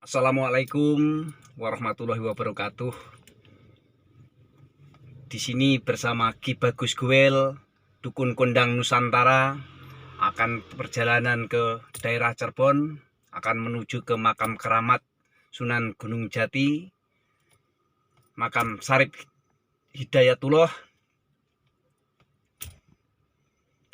Assalamualaikum warahmatullahi wabarakatuh. Di sini bersama Ki Bagus Guel, Dukun Kondang Nusantara, akan perjalanan ke daerah Cirebon, akan menuju ke makam keramat Sunan Gunung Jati, makam Syarif Hidayatullah.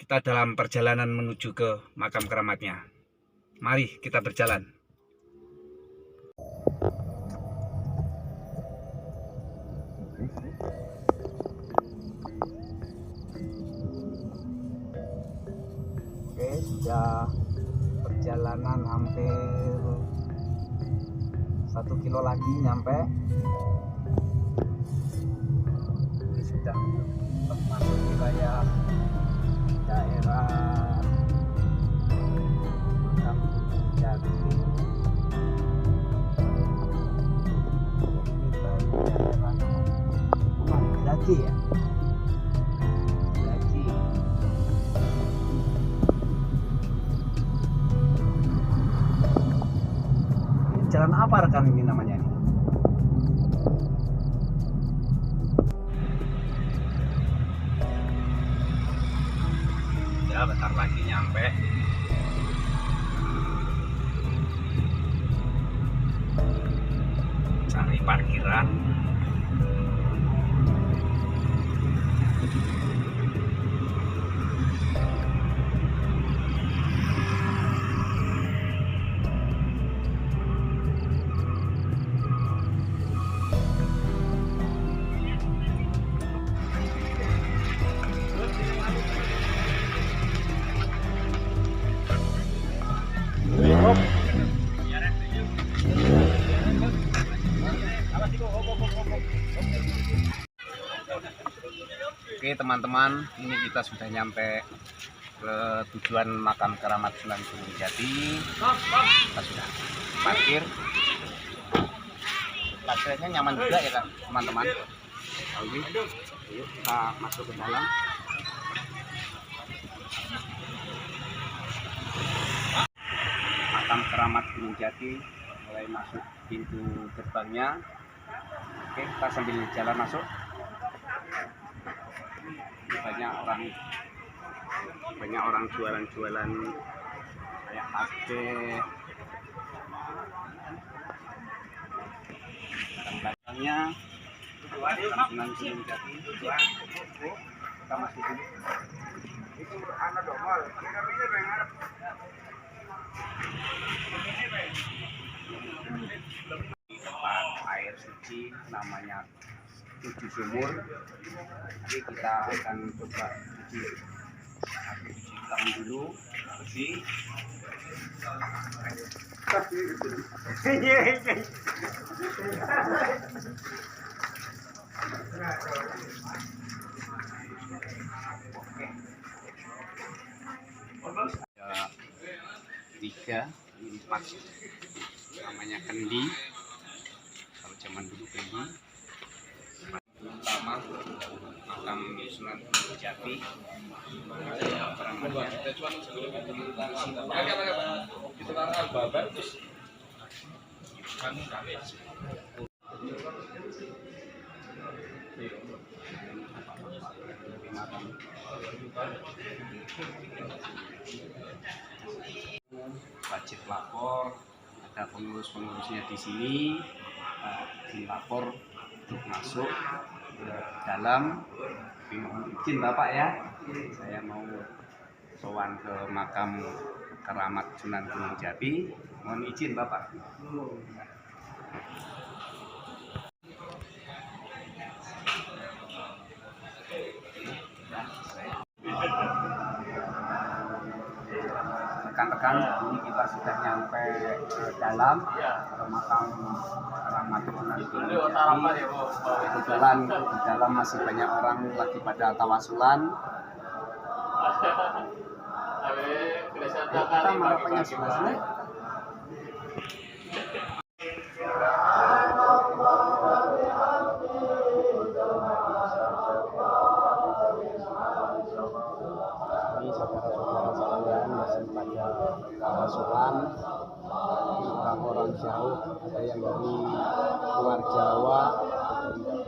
Kita dalam perjalanan menuju ke makam keramatnya. Mari kita berjalan. Oke, sudah perjalanan hampir 1 kilo lagi nyampe. Ini sudah masuk wilayah daerah Makam Jati. Ini daerah Jati ya. Jalan apa rekan ini namanya ini? Ya bentar lagi nyampe. Cari parkiran. Oke teman-teman, ini kita sudah nyampe ke tujuan makam keramat Sunan Gunung Jati. Kita sudah parkir. Parkirnya nyaman juga ya kan teman-teman. Oke, yuk kita masuk ke dalam. Makam keramat Gunung Jati, mulai masuk pintu gerbangnya. Oke, kita sambil jalan masuk. Banyak orang jualan kayak HP. Belakangnya Sunan Gunung Jati. Kita masuk dulu. Tempat air suci namanya 7 sumur. Jadi kita akan coba cuci tangan dulu, bersih. Ada 3, 4, namanya kendi. Kalau zaman dulu kendi. Pertama makam Sunan Gunung Jati. Wajib lapor, ada pengurus-pengurusnya di sini. Dilapor untuk masuk ke dalam. Mohon izin Bapak ya, saya mau sowan ke makam keramat Sunan Gunung Jati. Mohon izin Bapak. Rekan-rekan, ini kita sudah nyampe ke dalam ke makam keramat Sunan Gunung Jati. Kebetulan di dalam masih banyak orang lagi pada tawasulan. Kita marapannya sebelah sini. Ini saudara-saudara sekalian masih pada tawasulan. Orang-orang yang jauh, ada yang dari luar Jawa,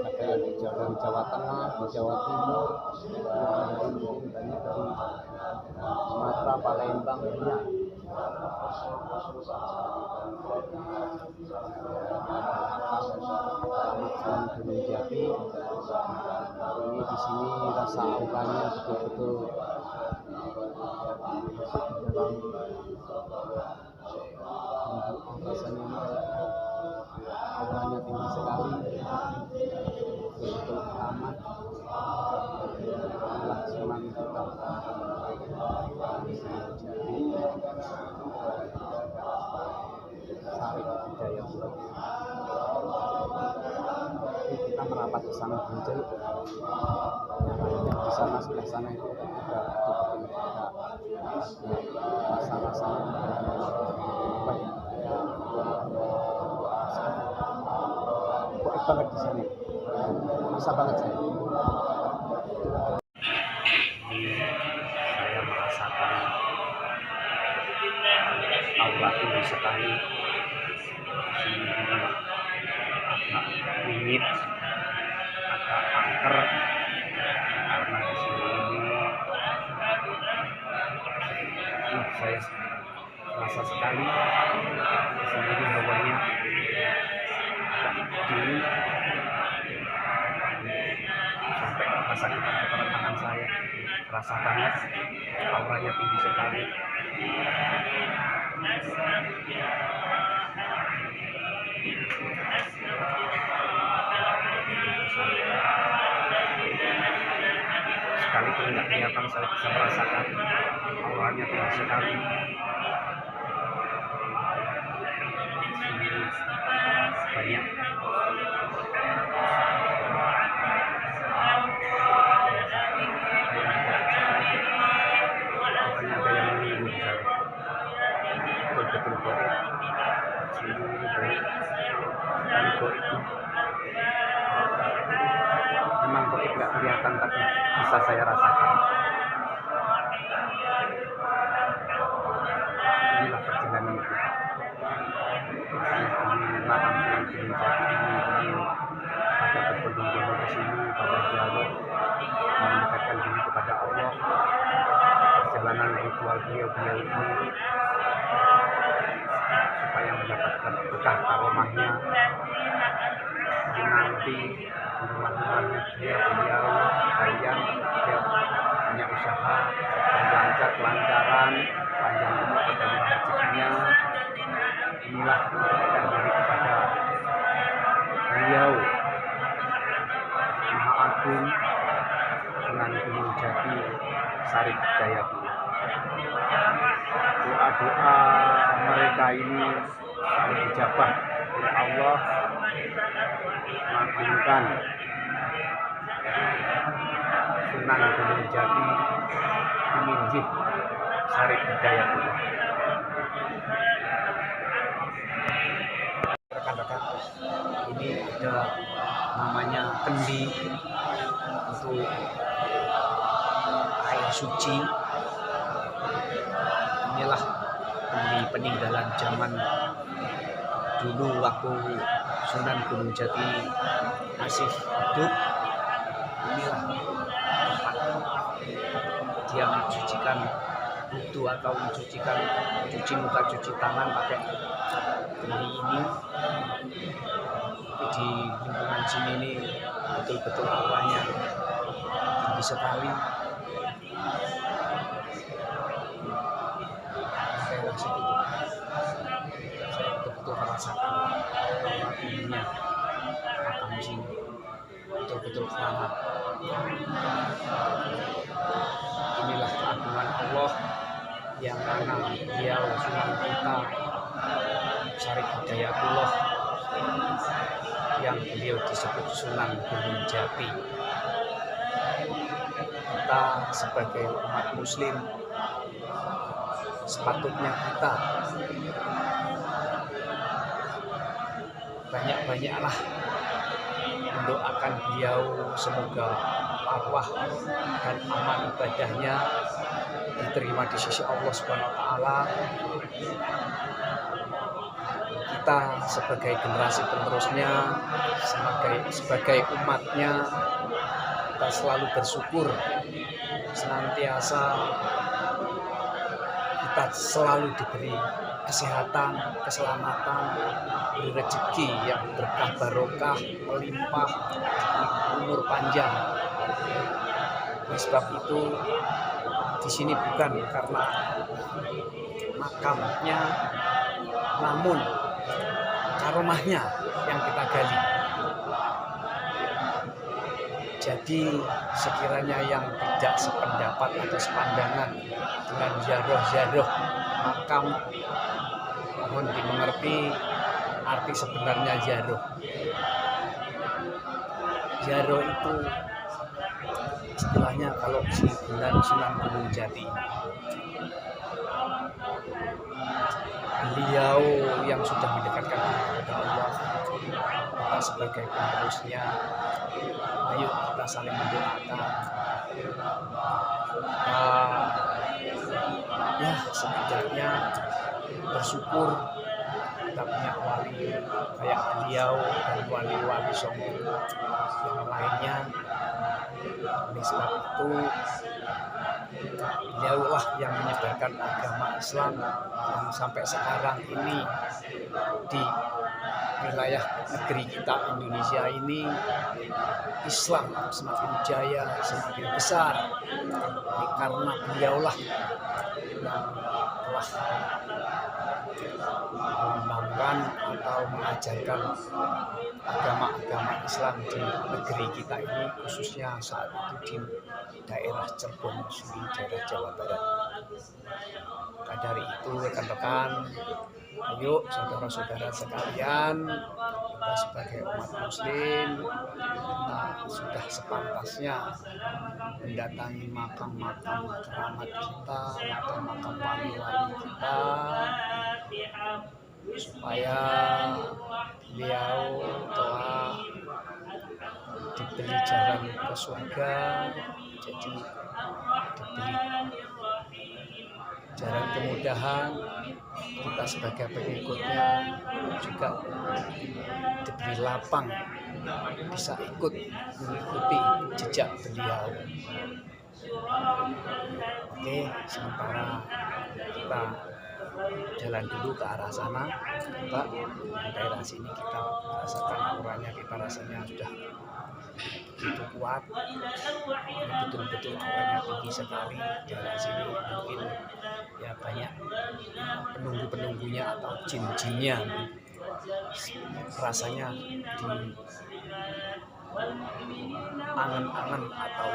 ada yang dari Jawa Tengah, di Jawa Timur, mungkin banyak dari Sumatera, Palembang, banyak. Sunan Gunung Jati ini di sini rasa auranya betul-betul dalam rasanya ini auranya tinggi sekali, betul-betul aman. Inilah Sunan kita Sarip Hidayatullah. Kita merapat ke sana dulu, di sana sebelah sana itu juga betul-betul ada rasa-rasanya apa ya, kuat banget di sini, bisa banget saya. Saya merasakan aura tinggi sekali. Agak dingin, agak angker, karena di sini saya rasa sekali di sini hawanya agak dingin sampai rasa getar-getar tangan saya, terasa banget auranya tinggi sekali. Sekalipun nggak kelihatan, saya bisa merasakan auranya tinggi sekali. Banyak ada yang menunggu di sana, betul-betul goib. Sini goib dan goib memang goib nggak kelihatan, tapi bisa saya rasakan. Inilah perjalanan kita di makam Sunan Gunung Jati ini. Ada berbondong-bondong ke sini pada dialog mendekatkan diri kepada Allah. Perjalanan ritual beliau ini supaya mendapatkan berkah karomahnya. Nanti di rumah-rumahnya beliau kalian punya usaha lancar, kelancaran, panjang umur dan rezekinya. Inilah mendekatkan diri kepada beliau Maha Agung Sunan Gunung Jati Sarip Hidayatullah. Doa-doa mereka ini selalu dijabah oleh Allah, mengagungkan Sunan Gunung Jati Minjih Sarip Hidayatullah. Rekan-rekan, ini ada namanya kendi untuk air suci. Inilah kendi peninggalan zaman dulu waktu Sunan Gunung Jati masih hidup. Inilah tempat dia mencucikan wudhu atau mencucikan cuci muka, cuci tangan pakai kendi ini. Tapi di lingkungan sini ini betul-betul auranya tinggi sekali. Saya rasa itu, saya betul-betul merasakan aura tingginya makam sini, betul-betul selamat. Inilah keagungan Allah yang mana beliau Sunan kita Sarip Hidayatullah, yang beliau disebut Sunan Gunung Jati. Kita sebagai umat muslim sepatutnya kita banyak-banyaklah mendoakan beliau, semoga arwah dan amal ibadahnya diterima di sisi Allah Subhanahu wa taala. kita sebagai generasi penerusnya, sebagai umatnya, kita selalu bersyukur, senantiasa kita selalu diberi kesehatan, keselamatan, diberi rezeki yang berkah barokah, melimpah, umur panjang. Oleh sebab itu, di sini bukan karena makamnya, namun karomahnya yang kita gali. Jadi sekiranya yang tidak sependapat atau sepandangan dengan ziarah makam, mohon dimengerti arti sebenarnya ziarah. Ziarah itu istilahnya kalau si Sunan Gunung Jati, beliau yang sudah mendekatkan kepada Allah, kita sebagai penerusnya, ayo kita saling mendoakan. Ya setidaknya bersyukur kita punya wali kayak beliau dan wali-wali songo yang lainnya. Oleh sebab itu, beliaulah yang menyebarkan agama Islam yang sampai sekarang ini di wilayah negeri kita Indonesia ini, Islam semakin jaya, semakin besar. Ini karena beliaulah yang telah mengembangkan atau mengajarkan agama-agama Islam di negeri kita ini, khususnya saat itu di daerah Cirebon, di daerah Jawa Barat. Maka dari itu rekan-rekan, ayo saudara-saudara sekalian, kita sebagai umat muslim, kita sudah sepantasnya mendatangi makam-makam keramat kita, makam-makam wali-wali kita, supaya beliau telah diberi jalan ke surga, jadi diberi jalan kemudahan. Kita sebagai pengikutnya juga diberi lapang, bisa ikut mengikuti jejak beliau. Oke, sementara kita jalan dulu ke arah sana, Pak. Daerah sini kita rasakan auranya, kita rasanya sudah begitu kuat. Ini betul-betul auranya tinggi sekali. Daerah sini mungkin ya banyak penunggu-penunggunya atau jin-jinnya. Rasanya di angan-angan atau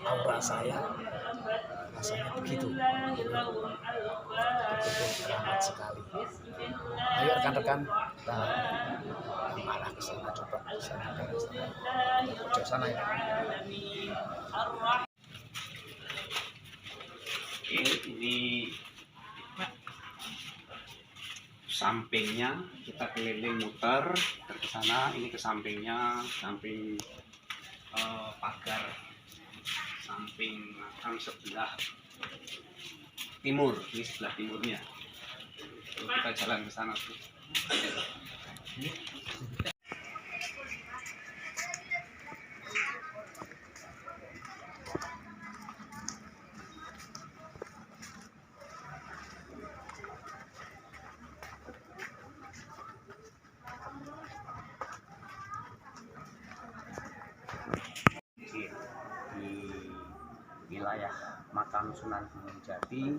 aura saya rasanya begitu, betul-betul keramat sekali. Ayo rekan-rekan, kita arah ke sana, coba ke sana, pojok sana ya. Ini sampingnya, kita keliling muter ke sana. Ini ke sampingnya, samping pagar, samping makam sebelah timur. Ini sebelah timurnya. Kita jalan ke sana tuh. Di wilayah makam Sunan Gunung Jati,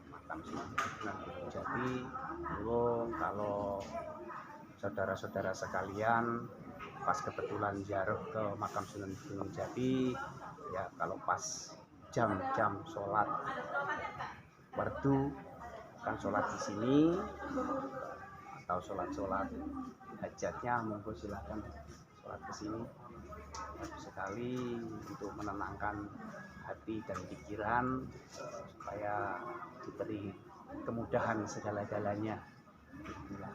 makam Sunan Gunung Jati. Kalau saudara-saudara sekalian pas kebetulan ziarah ke makam Sunan Gunung Jati, ya kalau pas jam-jam sholat fardu kan sholat di sini, atau sholat hajatnya, monggo silahkan sholat ke sini. Bagus sekali untuk menenangkan hati dan pikiran, supaya diberi kemudahan segala-galanya. Inilah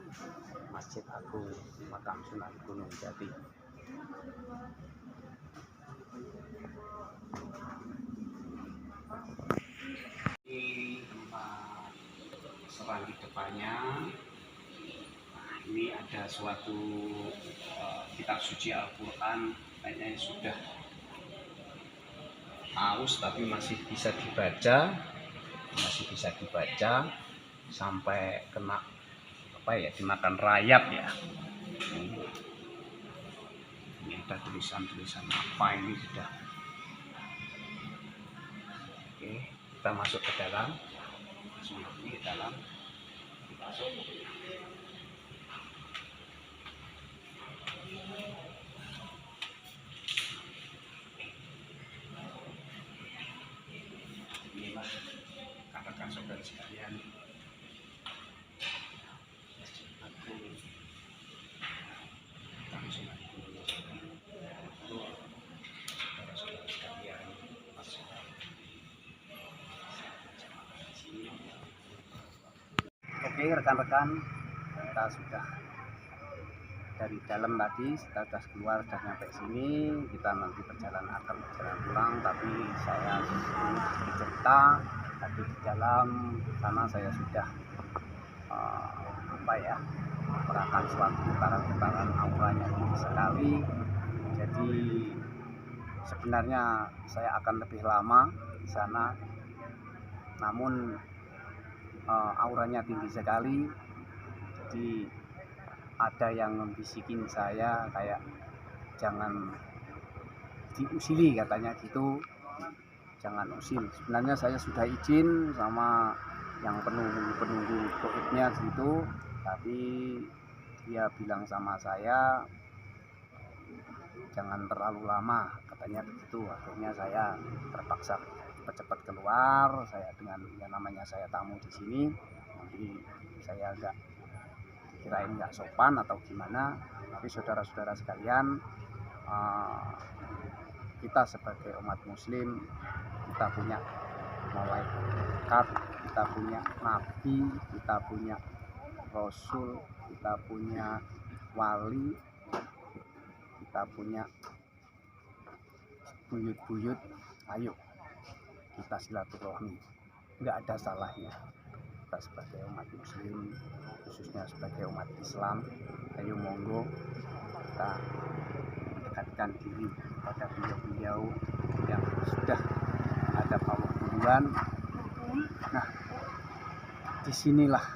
Masjid Agung Makam Sunan Gunung Jati. Di seranggi depannya. Nah, ini ada suatu kitab suci Al-Quran, kayaknya sudah aus tapi masih bisa dibaca, sampai kena apa ya, dimakan rayap ya. Ini ada tulisan-tulisan apa ini sudah. Oke, kita masuk ke dalam, langsung ke dalam, masuk. Inilah katakan saudara sekalian, aku langsung saudara-saudara sekalian masuk. Oke rekan-rekan, kita sudah dari dalam tadi, kita sudah keluar, sudah nyampe sini. Kita nanti perjalanan akan berjalan pulang, tapi saya cerita tadi di dalam sana saya sudah merasakan suatu getaran-getaran auranya tinggi sekali. Jadi sebenarnya saya akan lebih lama di sana, namun auranya tinggi sekali. Jadi ada yang membisikin saya kayak jangan diusili, katanya gitu, jangan usil. Sebenarnya saya sudah izin sama yang penunggu goibnya gitu, tapi dia bilang sama saya jangan terlalu lama, katanya begitu. Akhirnya saya terpaksa cepat-cepat keluar. Saya dengan yang namanya saya tamu di sini, nanti saya agak kirain nggak sopan atau gimana. Tapi saudara-saudara sekalian, kita sebagai umat muslim, kita punya malaikat, kita punya nabi, kita punya rasul, kita punya wali, kita punya buyut-buyut. Ayo kita silaturahmi, nggak ada salahnya. Kita sebagai umat muslim, khususnya sebagai umat Islam, ayo monggo kita dekatkan diri pada beliau-beliau yang sudah ada Allah duluan. Nah, disinilah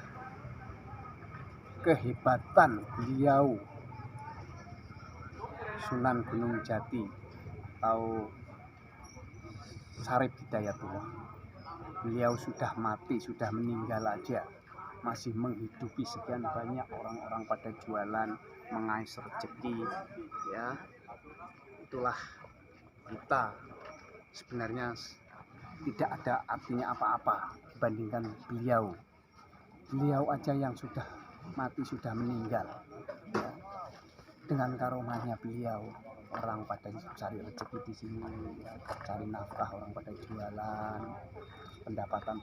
kehebatan beliau Sunan Gunung Jati atau Syarif Hidayatullah. Beliau sudah mati, sudah meninggal aja, masih menghidupi sekian banyak orang-orang pada jualan, mengais rezeki, ya. Itulah kita. Sebenarnya tidak ada artinya apa-apa dibandingkan beliau. Beliau aja yang sudah mati, sudah meninggal, ya. Dengan karomahnya beliau, orang pada cari rezeki di sini, ya, cari nafkah, orang pada jualan, pendapatan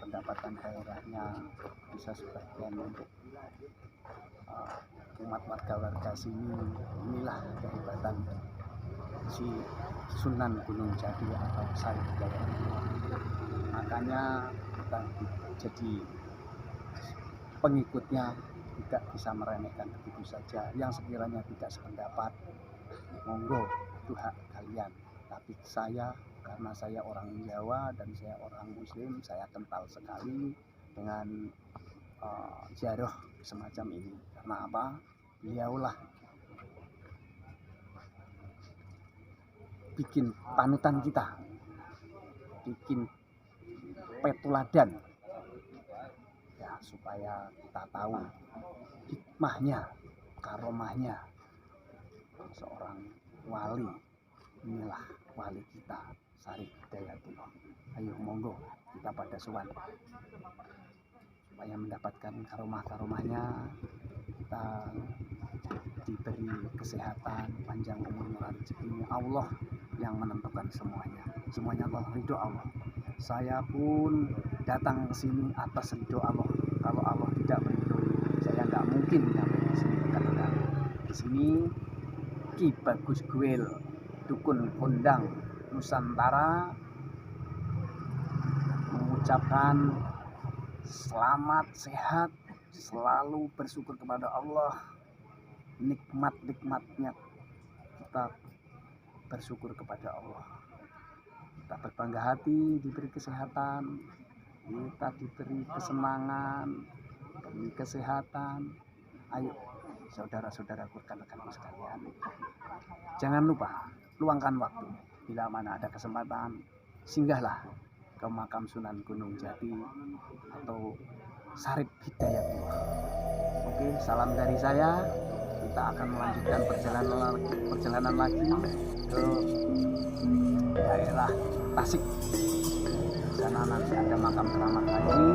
daerahnya bisa sebagian untuk umat warga sini. Inilah kehebatan si Sunan Gunung Jati atau Syarif Hidayatullah. Makanya kita jadi pengikutnya tidak bisa meremehkan begitu saja. Yang sekiranya tidak sependapat, monggo, itu hak kalian. Tapi saya, karena saya orang Jawa dan saya orang Muslim, saya kental sekali dengan ziarah semacam ini. Karena apa? Beliaulah bikin panutan kita, bikin petuladan, ya, supaya kita tahu hikmahnya, karomahnya seorang wali. Inilah wali kita, Syarif Hidayatullah. Ayo monggo kita pada sowan supaya mendapatkan karomah-karomahnya, kita diberi kesehatan, panjang umur, murah rezeki. Allah yang menentukan semuanya Allah, ridho Allah. Saya pun datang ke sini atas ridho Allah. Kalau Allah tidak meridhoi, saya nggak mungkin sampai di sini. Karena di sini Ki Bagus Guel, Dukun Kondang Nusantara, mengucapkan selamat, sehat, selalu bersyukur kepada Allah. Nikmat-nikmatnya kita bersyukur kepada Allah. Kita berbangga hati diberi kesehatan, kita diberi kesenangan, diberi kesehatan. Ayo saudara-saudaraku, rekan-rekanku sekalian, jangan lupa luangkan waktu. Bila mana ada kesempatan, singgahlah ke makam Sunan Gunung Jati atau Sarip Hidayatullah. Oke, salam dari saya. Kita akan melanjutkan perjalanan lagi ke daerah Tasik. Di sana nanti ada makam keramat lagi.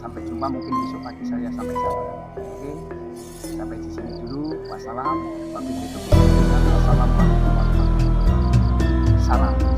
Sampai jumpa mungkin besok pagi saya sampai sana. Oke, sampai di sini dulu. Wassalam. Wassalamualaikum warahmatullahi wabarakatuh. Salam.